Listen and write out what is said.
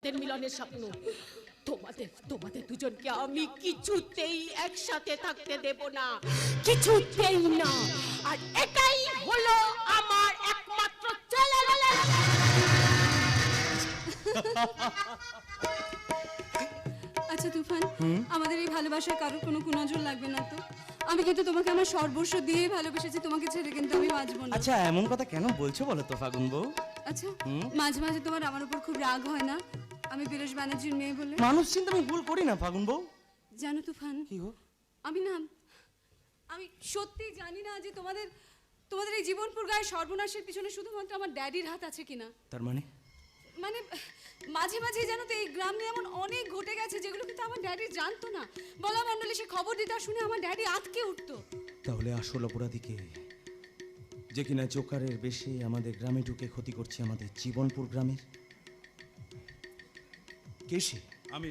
রক্তের মিলনের স্বপ্ন। তোমাদের তোমাদের দুজনকে আমি কিছুতেই একসাথে থাকতে দেব না, কিছুতেই না। আর এটাই হলো আমার একমাত্র চ্যালেঞ্জ। আচ্ছা তুফান, আমাদের এই ভালোবাসার কারোর কোনো কুনজর লাগবে না তো? আমি কিন্তু তোমাকে আমার সর্বস্ব দিয়ে ভালোবেসেছি, তোমাকে ছেড়ে কিন্তু আমি বাঁচবো না। আচ্ছা এমন কথা কেন বলছো বলো তো ফাগুন বউ? আচ্ছা, মাঝে মাঝে তোমার আমার উপর খুব রাগ হয় না আমি বিরোজ ব্যানার্জির মেয়ে বলে? মানুষ চিন্তা আমি ভুল করি না ফাগুন বউ। জানো তুফান, কি গো? আমি সত্যি জানি না যে তোমাদের তোমাদের এই জীবনপুর গায়ে সর্বনাশের পিছনে শুধুমাত্র আমার ড্যাডির হাত আছে কিনা। তার মানে? মানে মাঝে মাঝে জানো তো এই গ্রামে এমন অনেক ঘটে গেছে যেগুলো কিন্তু আমার ড্যাডি জানতো না। বলা মণ্ডলী সে খবর দিতে শুনে আমার ড্যাডি আটকে উঠতো। তাহলে আসল অপরাধীকে, যে কিনা জোকারের বেশে আমাদের গ্রামে ঢুকে ক্ষতি করছে আমাদের জীবনপুর গ্রামের, কে সে? আমি